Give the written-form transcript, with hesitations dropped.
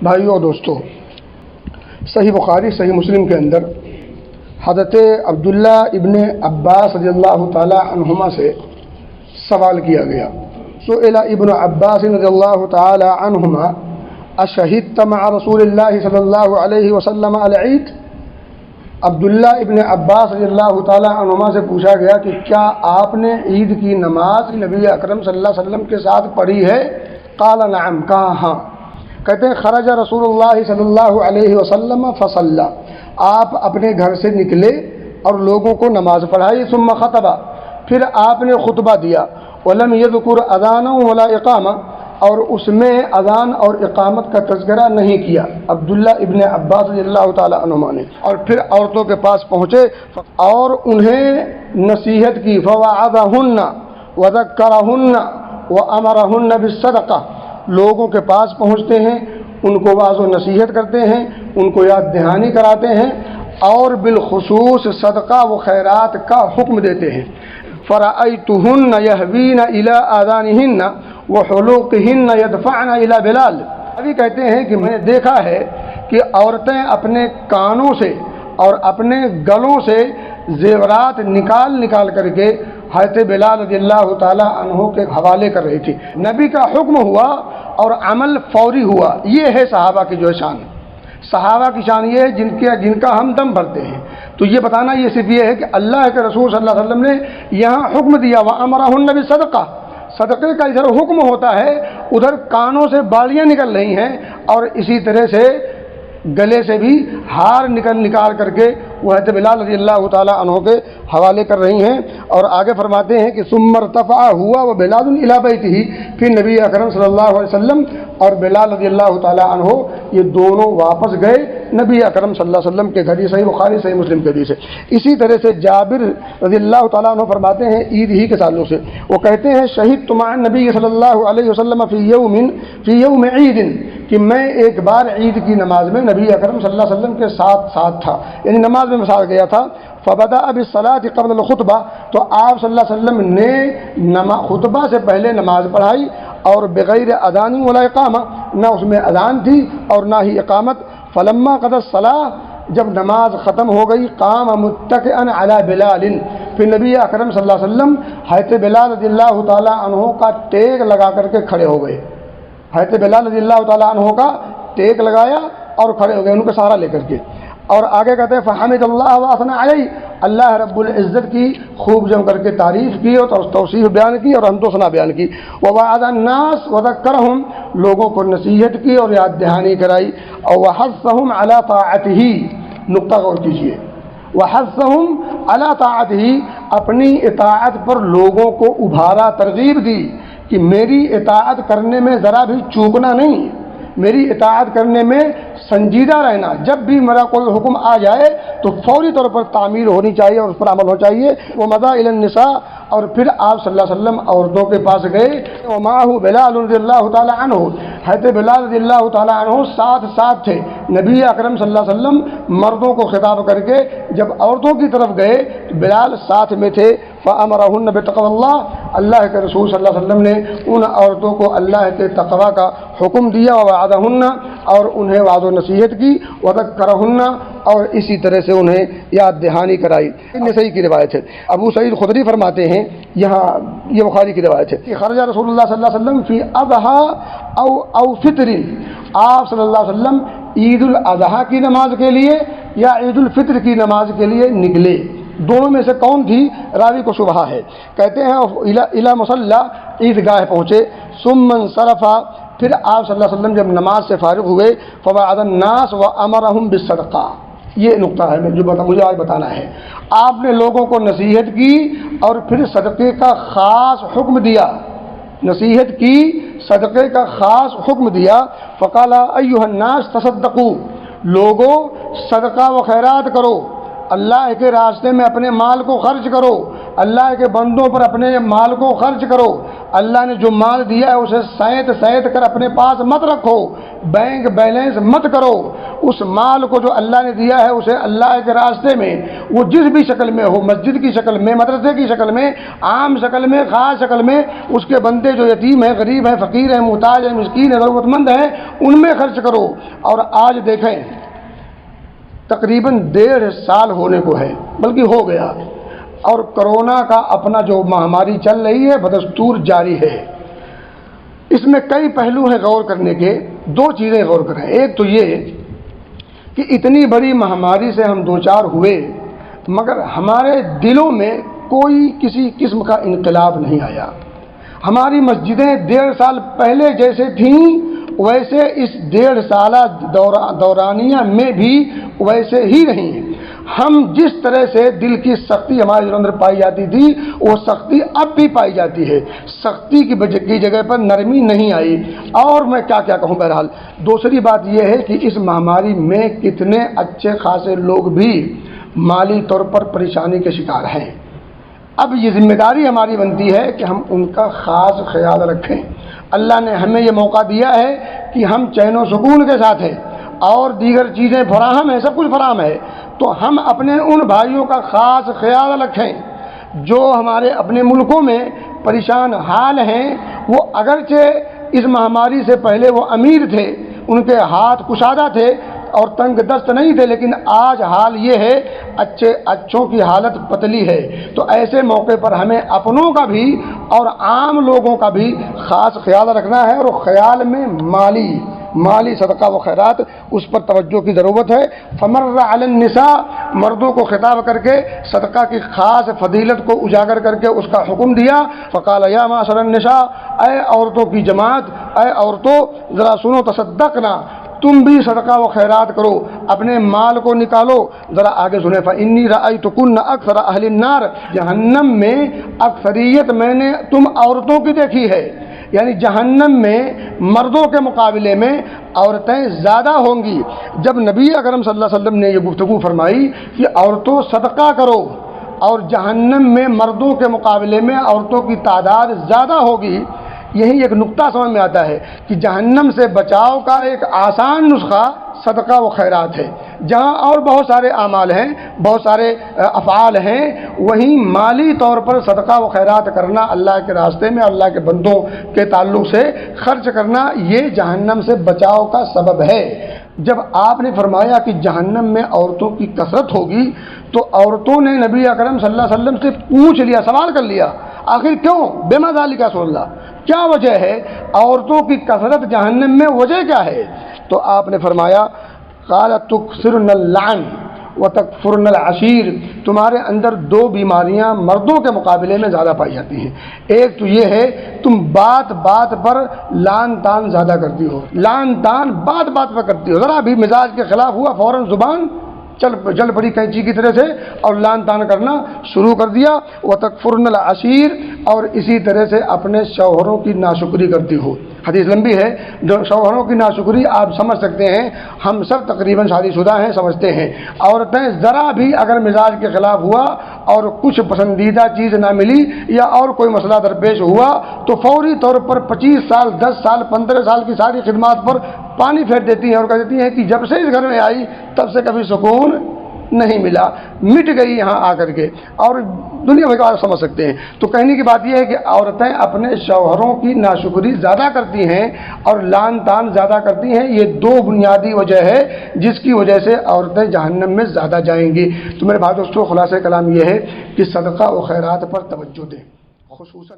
بھائیو اور دوستو، صحیح بخاری صحیح مسلم کے اندر حضرت عبداللہ ابن عباس رضی اللہ تعالی عنہما سے سوال کیا گیا۔ سئل ابن عباس رضی اللہ تعالی عنہما اشہدت مع رسول اللہ صلی اللہ علیہ وسلم العید؟ عبداللہ ابن عباس رضی اللہ تعالی عنہما سے پوچھا گیا کہ کیا آپ نے عید کی نماز نبی اکرم صلی اللہ علیہ وسلم کے ساتھ پڑھی ہے؟ قال نعم، کہا ہاں۔ کہتے ہیں خرج رسول اللہ صلی اللہ علیہ وسلم فصلی، آپ اپنے گھر سے نکلے اور لوگوں کو نماز پڑھائی، ثم خطب، پھر آپ نے خطبہ دیا، ولم یذکر اذانا ولا اقامہ، اور اس میں اذان اور اقامت کا تذکرہ نہیں کیا عبداللہ ابن عباس رضی اللہ تعالی عنہما نے۔ اور پھر عورتوں کے پاس پہنچے اور انہیں نصیحت کی، فوعظہن وذکرہن وامرہن بالصدقہ، لوگوں کے پاس پہنچتے ہیں، ان کو واعظ و نصیحت کرتے ہیں، ان کو یاد دہانی کراتے ہیں اور بالخصوص صدقہ و خیرات کا حکم دیتے ہیں۔ فرأیتہن یہوین الی آذانہن وحلوقہن یدفعن الی بلال، ابھی کہتے ہیں کہ میں نے دیکھا ہے کہ عورتیں اپنے کانوں سے اور اپنے گلوں سے زیورات نکال کر کے حضرت بلال رضی اللہ تعالی عنہ کے حوالے کر رہی تھی۔ نبی کا حکم ہوا اور عمل فوری ہوا۔ یہ ہے صحابہ کی جو شان، صحابہ کی شان یہ ہے جن کا ہم دم بھرتے ہیں۔ تو یہ بتانا یہ صرف یہ ہے کہ اللہ کے رسول صلی اللہ علیہ وسلم نے یہاں حکم دیا، وَأَمَرَهُنَّ بِالصَّدَقَةِ، صدقے کا ادھر حکم ہوتا ہے، ادھر کانوں سے بالیاں نکل رہی ہیں اور اسی طرح سے گلے سے بھی ہار نکال کر کے وہ حضرت بلال رضی اللہ تعالی عنہ کے حوالے کر رہی ہیں۔ اور آگے فرماتے ہیں کہ ثم ارتفع ہوا وبلال الی بیتہ، پھر نبی اکرم صلی اللہ علیہ وسلم اور بلال رضی اللہ تعالی عنہ یہ دونوں واپس گئے نبی اکرم صلی اللہ علیہ وسلم کے گھر۔ یہ صحیح بخاری صحیح مسلم کے حدیث ہے۔ اسی طرح سے جابر رضی اللہ تعالی عنہ فرماتے ہیں عید ہی کے تعلق سے، وہ کہتے ہیں شہدت مع النبی صلی اللہ علیہ وسلم فی یوم عید، کہ میں ایک بار عید کی نماز میں نبی اکرم صلی اللہ علیہ وسلم کے ساتھ تھا، یعنی نماز میں ساتھ گیا تھا۔ فبدأ بالصلاة قبل الخطبہ، تو آپ صلی اللہ علیہ وسلم نے خطبہ سے پہلے نماز پڑھائی اور بغیر اذان ولا اقامہ، نہ اس میں اذان تھی اور نہ ہی اقامت۔ فلما قضى الصلاة، جب نماز ختم ہو گئی، قام متکئا علی بلال، پھر نبی اکرم صلی اللہ علیہ وسلم حضرت بلال رضی اللہ تعالی عنہ کا ٹیک لگا کر کے کھڑے ہو گئے۔ حضرت بلال رضی اللہ تعالی عنہ کا ٹیک لگایا اور کھڑے ہو گئے ان کا سہارا لے کر کے۔ اور آگے کہتے ہیں فحمد اللہ واثنى علیہ، اللہ رب العزت کی خوب جم کر کے تعریف کی اور توصیف بیان کی اور حمد و ثنا بیان کی۔ ووعظ الناس وذکرہم، لوگوں کو نصیحت کی اور یاد دہانی کرائی۔ اور وحثہم علی طاعتہ، نقطہ غور کیجیے، وحثہم علی طاعتہ، اپنی اطاعت پر لوگوں کو ابھارا، ترغیب دی کہ میری اطاعت کرنے میں ذرا بھی چوکنا نہیں، میری اطاعت کرنے میں سنجیدہ رہنا، جب بھی میرا کوئی حکم آ جائے تو فوری طور پر تعمیل ہونی چاہیے اور اس پر عمل ہونا چاہیے۔ وہ مضى الى النساء، اور پھر آپ صلی اللہ علیہ وسلم عورتوں کے پاس گئے۔ ومعه بلال رضی اللہ تعالی عنہ، حضرت بلال رضی اللہ تعالی عنہ ساتھ تھے۔ نبی اکرم صلی اللہ علیہ وسلم مردوں کو خطاب کر کے جب عورتوں کی طرف گئے تو بلال ساتھ میں تھے۔ فامرہن بتقوی اللہ، اللہ کے رسول صلی اللہ علیہ وسلم نے ان عورتوں کو اللہ کے تقوی کا حکم دیا، ووعظہن، اور انہیں وعظ و نصیحت کی، وذکرہن، اور اسی طرح سے انہیں یاد دہانی کرائی۔ نسائی کی روایت ہے۔ ابو سعید خدری فرماتے ہیں، یہاں یہ بخاری کی روایت ہے کہ خرج رسول اللہ صلی اللہ علیہ وسلم فی اضحیٰ او فطر، آپ صلی اللہ علیہ وسلم عید الاضحیٰ کی نماز کے لیے یا عید الفطر کی نماز کے لیے نکلے، دونوں میں سے کون تھی؟ راوی کو شبہہ ہے۔ کہتے ہیں الی مصلی، عیدگاہ پہنچے، ثم انصرف، پھر آپ صلی اللہ علیہ وسلم جب نماز سے فارغ ہوئے، فوعظ الناس وامرہم بالصدقہ، یہ نقطہ ہے جو مجھے آج بتانا ہے۔ آپ نے لوگوں کو نصیحت کی اور پھر صدقے کا خاص حکم دیا، نصیحت کی، صدقے کا خاص حکم دیا۔ فقال ایھا الناس تصدقوا، لوگوں صدقہ و خیرات کرو، اللہ کے راستے میں اپنے مال کو خرچ کرو۔ اللہ کے بندوں پر اپنے مال کو خرچ کرو، اللہ نے جو مال دیا ہے اسے سینت کر اپنے پاس مت رکھو، بینک بیلنس مت کرو، اس مال کو جو اللہ نے دیا ہے اسے اللہ کے راستے میں وہ جس بھی شکل میں ہو، مسجد کی شکل میں، مدرسے کی شکل میں، عام شکل میں، خاص شکل میں، اس کے بندے جو یتیم ہیں، غریب ہیں، فقیر ہیں، محتاج ہیں، مسکین ہیں، ضرورت مند ہیں، ان میں خرچ کرو۔ اور آج دیکھیں تقریباً 1.5 سال ہونے کو ہے، بلکہ ہو گیا، اور کرونا کا اپنا جو مہاماری چل رہی ہے بدستور جاری ہے۔ اس میں کئی پہلو ہیں غور کرنے کے، 2 چیزیں غور کریں۔ ایک تو یہ کہ اتنی بڑی مہاماری سے ہم دوچار ہوئے مگر ہمارے دلوں میں کوئی کسی قسم کا انقلاب نہیں آیا۔ ہماری مسجدیں 1.5 سال پہلے جیسے تھیں ویسے اس 1.5 سالہ دورانیہ میں بھی ویسے ہی رہی ہیں۔ ہم جس طرح سے دل کی سختی ہمارے اندر پائی جاتی تھی وہ سختی اب بھی پائی جاتی ہے، سختی کی جگہ پر نرمی نہیں آئی۔ اور میں کیا کہوں، بہرحال دوسری بات یہ ہے کہ اس مہاماری میں کتنے اچھے خاصے لوگ بھی مالی طور پر پریشانی کے شکار ہیں۔ اب یہ ذمہ داری ہماری بنتی ہے کہ ہم ان کا خاص خیال رکھیں۔ اللہ نے ہمیں یہ موقع دیا ہے کہ ہم چین و سکون کے ساتھ ہیں اور دیگر چیزیں فراہم ہیں، سب کچھ فراہم ہے، تو ہم اپنے ان بھائیوں کا خاص خیال رکھیں جو ہمارے اپنے ملکوں میں پریشان حال ہیں۔ وہ اگرچہ اس مہاماری سے پہلے وہ امیر تھے، ان کے ہاتھ کشادہ تھے اور تنگ دست نہیں تھے، لیکن آج حال یہ ہے اچھوں کی حالت پتلی ہے۔ تو ایسے موقع پر ہمیں اپنوں کا بھی اور عام لوگوں کا بھی خاص خیال رکھنا ہے، اور خیال میں مالی صدقہ و خیرات اس پر توجہ کی ضرورت ہے۔ فمر علی النساء، مردوں کو خطاب کر کے صدقہ کی خاص فضیلت کو اجاگر کر کے اس کا حکم دیا۔ فقال یا معشر النساء، اے عورتوں کی جماعت، اے عورتوں ذرا سنو، تصدقنا، تم بھی صدقہ و خیرات کرو، اپنے مال کو نکالو۔ ذرا آگے سنیں، فإنی رأیتکن اکثر اہل النار، جہنم میں اکثریت میں نے تم عورتوں کی دیکھی ہے، یعنی جہنم میں مردوں کے مقابلے میں عورتیں زیادہ ہوں گی۔ جب نبی اکرم صلی اللہ علیہ وسلم نے یہ گفتگو فرمائی کہ عورتوں صدقہ کرو اور جہنم میں مردوں کے مقابلے میں عورتوں کی تعداد زیادہ ہوگی، یہی ایک نقطہ سمجھ میں آتا ہے کہ جہنم سے بچاؤ کا ایک آسان نسخہ صدقہ و خیرات ہے۔ جہاں اور بہت سارے اعمال ہیں، بہت سارے افعال ہیں، وہیں مالی طور پر صدقہ و خیرات کرنا، اللہ کے راستے میں اللہ کے بندوں کے تعلق سے خرچ کرنا، یہ جہنم سے بچاؤ کا سبب ہے۔ جب آپ نے فرمایا کہ جہنم میں عورتوں کی کثرت ہوگی تو عورتوں نے نبی اکرم صلی اللہ علیہ وسلم سے پوچھ لیا، سوال کر لیا، آخر کیوں؟ بما ذالک رسول اللہ، کیا وجہ ہے عورتوں کی کثرت جہنم میں، وجہ کیا ہے؟ تو آپ نے فرمایا قالت تکثرن اللعن وتکفرن العشیر، تمہارے اندر 2 بیماریاں مردوں کے مقابلے میں زیادہ پائی جاتی ہیں۔ ایک تو یہ ہے تم بات پر لان تان زیادہ کرتی ہو، لان تان بات پر کرتی ہو، ذرا بھی مزاج کے خلاف ہوا فوراً زبان چل پڑی کینچی کی طرح سے اور لان تان کرنا شروع کر دیا۔ وتکفرن العشیر، اور اسی طرح سے اپنے شوہروں کی ناشکری کرتی ہو۔ حدیث لمبی ہے، جو شوہروں کی ناشکری آپ سمجھ سکتے ہیں، ہم سب تقریباً شادی شدہ ہیں، سمجھتے ہیں۔ عورتیں ذرا بھی اگر مزاج کے خلاف ہوا اور کچھ پسندیدہ چیز نہ ملی یا اور کوئی مسئلہ درپیش ہوا تو فوری طور پر 25 سال 10 سال 15 سال کی ساری خدمات پر پانی پھیر دیتی ہیں اور کہہ دیتی ہیں کہ جب سے اس گھر میں آئی تب سے کبھی سکون نہیں ملا، مٹ گئی یہاں آ کر کے، اور دنیا میں آپ سمجھ سکتے ہیں۔ تو کہنے کی بات یہ ہے کہ عورتیں اپنے شوہروں کی ناشکری زیادہ کرتی ہیں اور لان تان زیادہ کرتی ہیں، یہ 2 بنیادی وجہ ہے جس کی وجہ سے عورتیں جہنم میں زیادہ جائیں گی۔ تو میرے بھائی دوستو، خلاصہ کلام یہ ہے کہ صدقہ و خیرات پر توجہ دیں، خصوصاً